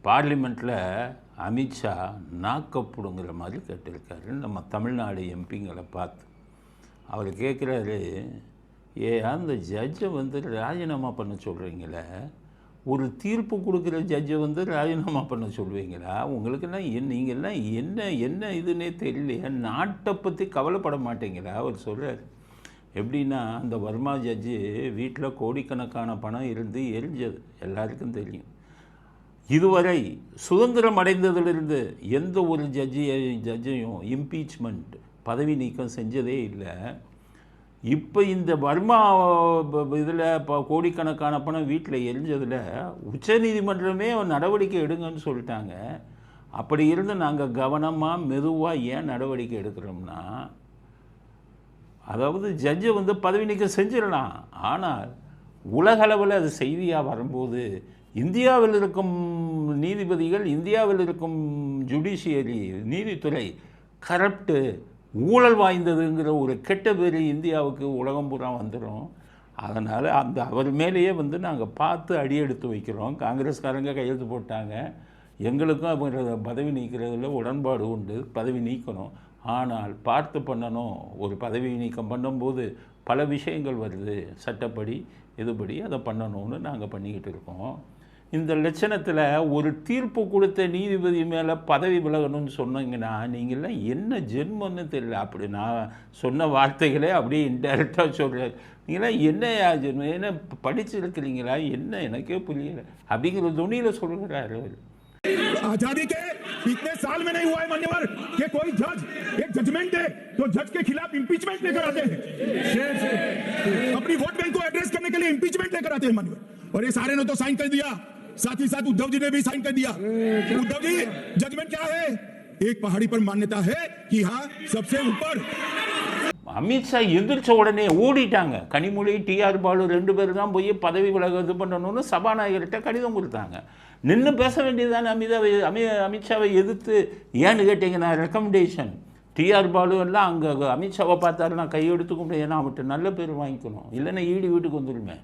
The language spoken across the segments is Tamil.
பார்லிமெண்ட்டில் அமித்ஷா நாக்கப்புடுங்கிற மாதிரி கேட்டிருக்காரு நம்ம தமிழ்நாடு எம்பிங்களை பார்த்து. அவர் கேட்குறாரு, அந்த ஜட்ஜை வந்து ராஜினாமா பண்ண சொல்கிறீங்களே, ஒரு தீர்ப்பு கொடுக்குற ஜட்ஜை வந்து ராஜினாமா பண்ண சொல்வீங்களா? உங்களுக்கெல்லாம் நீங்கள்லாம் என்ன இதுன்னே தெரியலையா? நாட்டை பற்றி கவலைப்பட மாட்டீங்களா? அவர் சொல்கிறார். எப்படின்னா, அந்த வர்மா ஜட்ஜு வீட்டில் கோடிக்கணக்கான பணம் இருந்து எரிஞ்சது எல்லாருக்கும் தெரியும். இதுவரை சுதந்திரம் அடைந்ததிலிருந்து எந்த ஒரு ஜட்ஜையும் இம்பீச்மெண்ட் பதவி நீக்கம் செஞ்சதே இல்லை. இப்போ இந்த வர்மா இதில் இப்போ கோடிக்கணக்கான பணம் வீட்டில் எரிஞ்சதில் உச்சநீதிமன்றமே நடவடிக்கை எடுங்கன்னு சொல்லிட்டாங்க. அப்படி இருந்து நாங்கள் கவனமாக மெதுவாக ஏன் நடவடிக்கை எடுக்கிறோம்னா, அதாவது ஜட்ஜை வந்து பதவி நீக்கம் செஞ்சிடலாம், ஆனால் உலகளவில் அது செய்தியாக வரும்போது இந்தியாவில் இருக்கும் நீதிபதிகள், இந்தியாவில் இருக்கும் ஜுடிஷியரி நீதித்துறை கரப்டு, ஊழல் வாய்ந்ததுங்கிற ஒரு கெட்ட பேர் இந்தியாவுக்கு உலகம் பூரா வந்துடும். அதனால் அவர் மேலேயே வந்து நாங்கள் பார்த்து அடி எடுத்து வைக்கிறோம். காங்கிரஸ்காரங்க கையெழுத்து போட்டாங்க. எங்களுக்கும் அவங்க பதவி நீக்கிறதுல உடன்பாடு உண்டு, பதவி நீக்கணும். ஆனால் பார்த்து பண்ணணும். ஒரு பதவி நீக்கம் பண்ணும்போது பல விஷயங்கள் வருது, சட்டப்படி இதுபடி அதை பண்ணணும்னு நாங்கள் பண்ணிக்கிட்டு இருக்கோம். இந்த லட்சணத்தில் ஒரு தீர்ப்பு கொடுத்த நீதிபதி மேலே பதவி விலகணும்னு சொன்னீங்கன்னா நீங்கள்லாம் என்ன ஜென்மன்னு தெரியல. அப்படி நான் சொன்ன வார்த்தைகளே அப்படியே இன்டைரக்டாக சொல்கிறார். நீங்களாம் என்ன ஜென்மம், என்ன படிச்சிருக்கிறீங்களா, என்ன எனக்கே புரியலை அப்படிங்கிற துணியில் சொல்கிறாரு. आजादी के इतने साल में नहीं हुआ है मान्यवर कि कोई जज एक जजमेंट दे तो जज के खिलाफ इंपीचमेंट लेकर आते हैं, अपनी वोट बैंक को एड्रेस करने के लिए इंपीचमेंट लेकर आते हैं मान्यवर। और ये सारे ने तो साइन कर दिया, साथ ही साथ उद्धव जी ने भी साइन कर दिया। उद्धव जी, जजमेंट क्या है? एक पहाड़ी पर मान्यता है कि हाँ सबसे ऊपर। அமித்ஷா எந்திரிச்ச உடனே ஓடிட்டாங்க. கனிமொழி, டிஆர் பாலு 2 பேர் தான் போய் பதவி விலக இது பண்ணணும்னு சபாநாயகர்கிட்ட கடிதம் கொடுத்தாங்க. நின்று பேச வேண்டியதுதானே அமித்ஷாவை எதிர்த்து. ஏன்னு கேட்டிங்கன்னா, ரெக்கமெண்டேஷன் டிஆர் பாலு எல்லாம் அங்கே அமித்ஷாவை பார்த்தாரு நான் கையெடுத்துக்க முடியும். ஏன்னா அவர்கிட்ட நல்ல பேர் வாங்கிக்கணும், இல்லைன்னா ஈடி வீட்டுக்கு வந்துடுமே.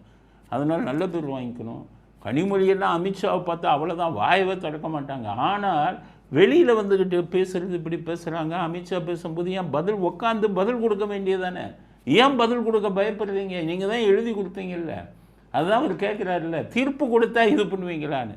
அதனால் நல்ல பேர் வாங்கிக்கணும். கனிமொழியெல்லாம் அமித்ஷாவை பார்த்தா அவ்வளோதான், வாயவே திறக்க மாட்டாங்க. ஆனால் வெளியில் வந்துக்கிட்டு பேசுகிறது இப்படி பேசுகிறாங்க. அமித்ஷா பேசும்போது ஏன் உட்காந்து பதில் கொடுக்க வேண்டியதானே? ஏன் பதில் கொடுக்க பயப்படுறீங்க? நீங்கள் தான் எழுதி கொடுத்தீங்கல்ல. அதுதான் அவர் கேட்குறாருல்ல, தீர்ப்பு கொடுத்தா இது பண்ணுவீங்களான்னு.